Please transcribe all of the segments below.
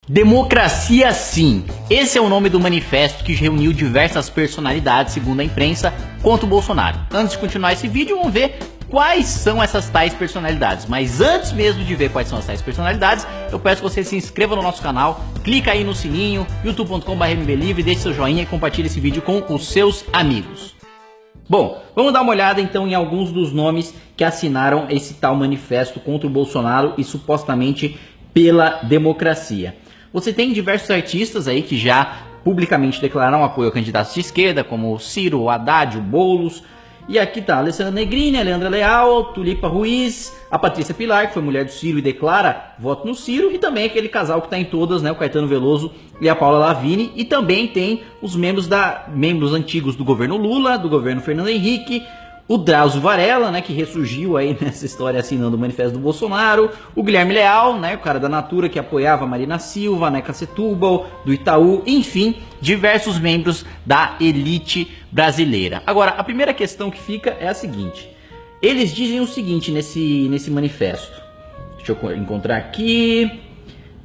Democracia sim, esse é o nome do manifesto que reuniu diversas personalidades, segundo a imprensa, contra o Bolsonaro. Antes de continuar esse vídeo, vamos ver quais são essas tais personalidades. Mas antes mesmo de ver quais são as tais personalidades, eu peço que você se inscreva no nosso canal, clica aí no sininho, youtube.com/mblivre, deixe seu joinha e compartilhe esse vídeo com os seus amigos. Bom, vamos dar uma olhada então em alguns dos nomes que assinaram esse tal manifesto contra o Bolsonaro e supostamente pela democracia. Você tem diversos artistas aí que já publicamente declararam apoio a candidatos de esquerda, como o Ciro, o Haddad, o Boulos. E aqui tá a Alessandra Negrini, a Leandra Leal, Tulipa Ruiz, a Patrícia Pilar, que foi mulher do Ciro e declara voto no Ciro. E também aquele casal que tá em todas, né, o Caetano Veloso e a Paula Lavigne. E também tem os membros antigos do governo Lula, do governo Fernando Henrique, o Drauzio Varela, né, que ressurgiu aí nessa história assinando o manifesto do Bolsonaro, o Guilherme Leal, né, o cara da Natura que apoiava a Marina Silva, a Neca Setúbal, do Itaú, enfim, diversos membros da elite brasileira. Agora, a primeira questão que fica é a seguinte: eles dizem o seguinte nesse manifesto, deixa eu encontrar aqui.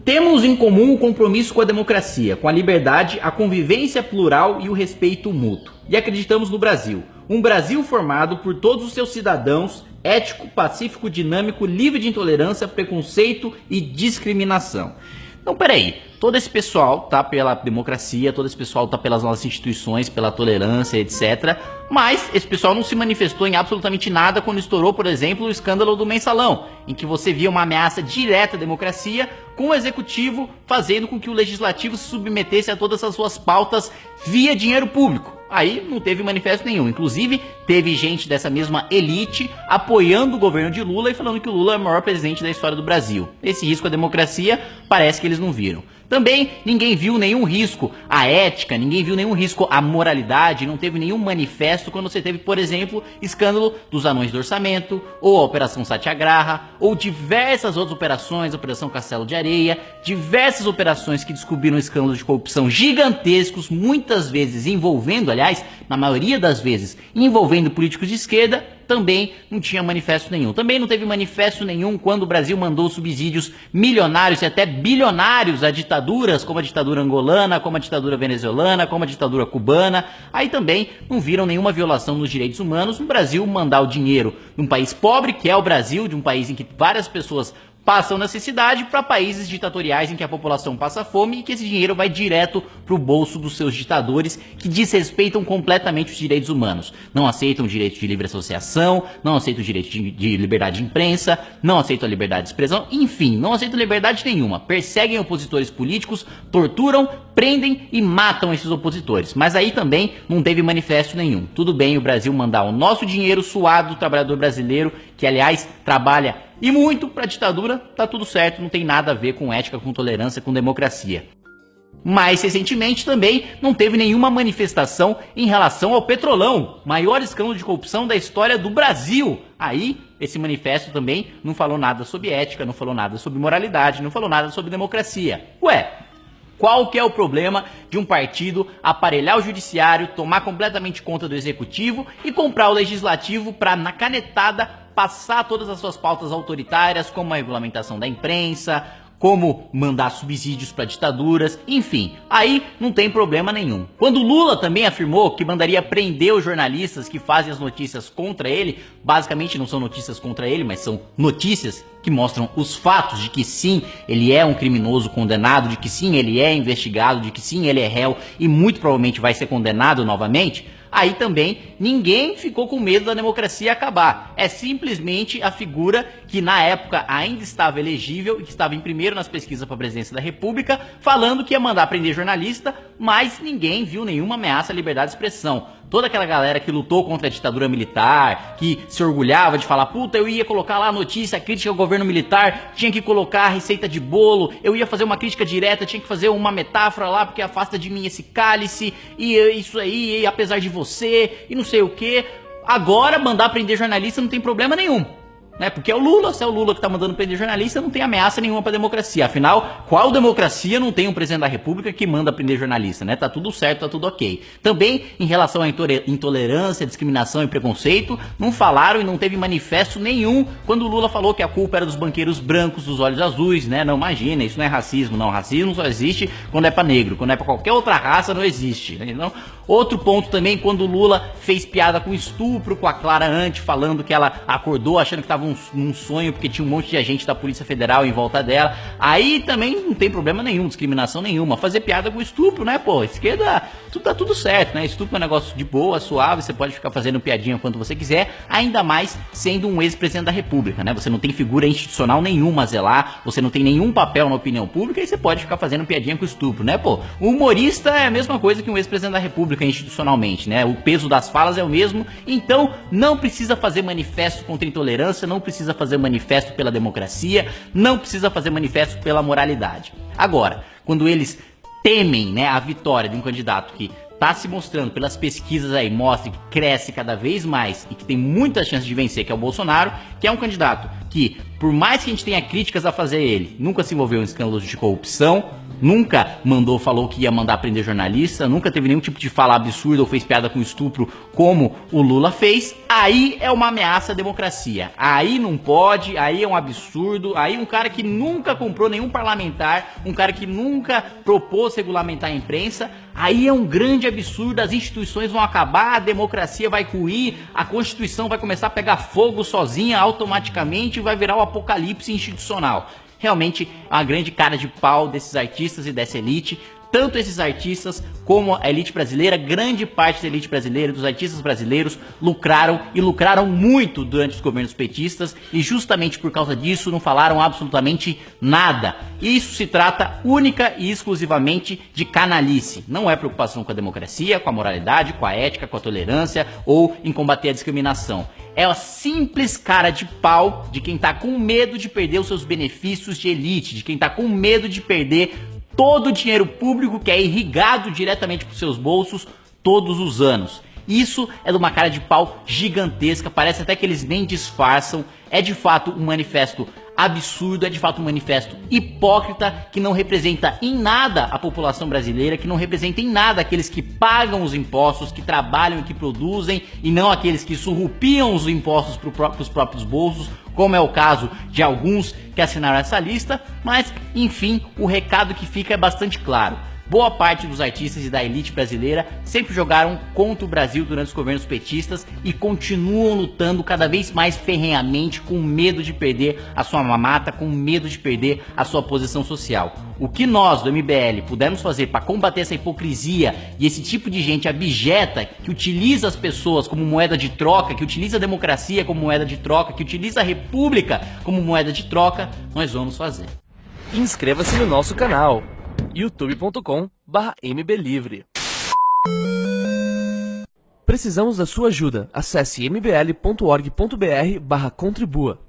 Temos em comum o compromisso com a democracia, com a liberdade, a convivência plural e o respeito mútuo. E acreditamos no Brasil. Um Brasil formado por todos os seus cidadãos, ético, pacífico, dinâmico, livre de intolerância, preconceito e discriminação. Então, peraí, todo esse pessoal tá pela democracia, todo esse pessoal tá pelas nossas instituições, pela tolerância, etc. Mas esse pessoal não se manifestou em absolutamente nada quando estourou, por exemplo, o escândalo do Mensalão, em que você via uma ameaça direta à democracia, com o executivo fazendo com que o legislativo se submetesse a todas as suas pautas via dinheiro público. Aí não teve manifesto nenhum. Inclusive, teve gente dessa mesma elite apoiando o governo de Lula e falando que o Lula é o maior presidente da história do Brasil. Esse risco à democracia parece que eles não viram. Também ninguém viu nenhum risco à ética, ninguém viu nenhum risco à moralidade, não teve nenhum manifesto quando você teve, por exemplo, escândalo dos anões do orçamento, ou a Operação Satyagraha, ou diversas outras operações, Operação Castelo de Areia, diversas operações que descobriram escândalos de corrupção gigantescos, muitas vezes envolvendo, aliás, na maioria das vezes, envolvendo políticos de esquerda. Também não tinha manifesto nenhum. Também não teve manifesto nenhum quando o Brasil mandou subsídios milionários e até bilionários a ditaduras, como a ditadura angolana, como a ditadura venezuelana, como a ditadura cubana. Aí também não viram nenhuma violação dos direitos humanos no Brasil mandar o dinheiro de um país pobre, que é o Brasil, de um país em que várias pessoas passam necessidade, para países ditatoriais em que a população passa fome e que esse dinheiro vai direto para o bolso dos seus ditadores, que desrespeitam completamente os direitos humanos. Não aceitam o direito de livre associação, não aceitam o direito de liberdade de imprensa, não aceitam a liberdade de expressão, enfim, não aceitam liberdade nenhuma. Perseguem opositores políticos, torturam, prendem e matam esses opositores. Mas aí também não teve manifesto nenhum. Tudo bem o Brasil mandar o nosso dinheiro suado do trabalhador brasileiro, que aliás trabalha e muito para a ditadura, tá tudo certo, não tem nada a ver com ética, com tolerância, com democracia. Mais recentemente também não teve nenhuma manifestação em relação ao Petrolão, maior escândalo de corrupção da história do Brasil. Aí, esse manifesto também não falou nada sobre ética, não falou nada sobre moralidade, não falou nada sobre democracia. Ué, qual que é o problema de um partido aparelhar o judiciário, tomar completamente conta do executivo e comprar o legislativo para, na canetada, passar todas as suas pautas autoritárias, como a regulamentação da imprensa, como mandar subsídios para ditaduras, enfim, aí não tem problema nenhum. Quando Lula também afirmou que mandaria prender os jornalistas que fazem as notícias contra ele, basicamente não são notícias contra ele, mas são notícias que mostram os fatos de que sim, ele é um criminoso condenado, de que sim, ele é investigado, de que sim, ele é réu e muito provavelmente vai ser condenado novamente. Aí também ninguém ficou com medo da democracia acabar. É simplesmente a figura que na época ainda estava elegível e que estava em primeiro nas pesquisas para a presidência da República, falando que ia mandar prender jornalista, mas ninguém viu nenhuma ameaça à liberdade de expressão. Toda aquela galera que lutou contra a ditadura militar, que se orgulhava de falar, puta, eu ia colocar lá a notícia, a crítica ao governo militar, tinha que colocar a receita de bolo, eu ia fazer uma crítica direta, tinha que fazer uma metáfora lá, porque afasta de mim esse cálice, e isso aí, e apesar de você, e não sei o que. Agora, mandar prender jornalista não tem problema nenhum. né? Porque é o Lula, se é o Lula que tá mandando prender jornalista, não tem ameaça nenhuma pra democracia. Afinal, qual democracia não tem um presidente da república que manda prender jornalista, né? Tá tudo certo, tá tudo ok. Também, em relação à intolerância, discriminação e preconceito, não falaram e não teve manifesto nenhum quando o Lula falou que a culpa era dos banqueiros brancos, dos olhos azuis, né? Não, imagina, isso não é racismo, não. Racismo só existe quando é pra negro, quando é pra qualquer outra raça não existe, né? Então, outro ponto também, quando o Lula fez piada com estupro com a Clara Ante, falando que ela acordou achando que tava num sonho porque tinha um monte de agente da Polícia Federal em volta dela. Aí também não tem problema nenhum, discriminação nenhuma. Fazer piada com estupro, né, pô? Esquerda, tá tudo certo, né? Estupro é um negócio de boa, suave, você pode ficar fazendo piadinha quanto você quiser, ainda mais sendo um ex-presidente da República, né? Você não tem figura institucional nenhuma a zelar, você não tem nenhum papel na opinião pública e você pode ficar fazendo piadinha com estupro, né, pô? O humorista é a mesma coisa que um ex-presidente da República institucionalmente, né? O peso das falas é o mesmo, então não precisa fazer manifesto contra a intolerância, não precisa fazer manifesto pela democracia, não precisa fazer manifesto pela moralidade. Agora, quando eles temem, né, a vitória de um candidato que tá se mostrando pelas pesquisas aí, mostra que cresce cada vez mais e que tem muita chance de vencer, que é o Bolsonaro, que é um candidato que, por mais que a gente tenha críticas a fazer ele, nunca se envolveu em escândalos de corrupção, nunca falou que ia mandar prender jornalista, nunca teve nenhum tipo de fala absurda ou fez piada com estupro como o Lula fez, aí é uma ameaça à democracia. Aí não pode, aí é um absurdo, aí um cara que nunca comprou nenhum parlamentar, um cara que nunca propôs regulamentar a imprensa, aí é um grande absurdo, as instituições vão acabar, a democracia vai ruir, a Constituição vai começar a pegar fogo sozinha automaticamente e vai virar o apocalipse institucional. Realmente é uma grande cara de pau desses artistas e dessa elite, tanto esses artistas como a elite brasileira, grande parte da elite brasileira, dos artistas brasileiros, lucraram e lucraram muito durante os governos petistas e justamente por causa disso não falaram absolutamente nada. Isso se trata única e exclusivamente de canalice, não é preocupação com a democracia, com a moralidade, com a ética, com a tolerância ou em combater a discriminação. É a simples cara de pau de quem tá com medo de perder os seus benefícios de elite, de quem tá com medo de perder todo o dinheiro público que é irrigado diretamente para os seus bolsos todos os anos. Isso é de uma cara de pau gigantesca, parece até que eles nem disfarçam, é de fato um manifesto absurdo, é de fato um manifesto hipócrita que não representa em nada a população brasileira, que não representa em nada aqueles que pagam os impostos, que trabalham e que produzem, e não aqueles que surrupiam os impostos para os próprios bolsos, como é o caso de alguns que assinaram essa lista, mas enfim, o recado que fica é bastante claro. Boa parte dos artistas e da elite brasileira sempre jogaram contra o Brasil durante os governos petistas e continuam lutando cada vez mais ferrenhamente com medo de perder a sua mamata, com medo de perder a sua posição social. O que nós do MBL pudermos fazer para combater essa hipocrisia e esse tipo de gente abjeta que utiliza as pessoas como moeda de troca, que utiliza a democracia como moeda de troca, que utiliza a república como moeda de troca, nós vamos fazer. Inscreva-se no nosso canal youtube.com/mblivre. Precisamos da sua ajuda. Acesse mbl.org.br/contribua.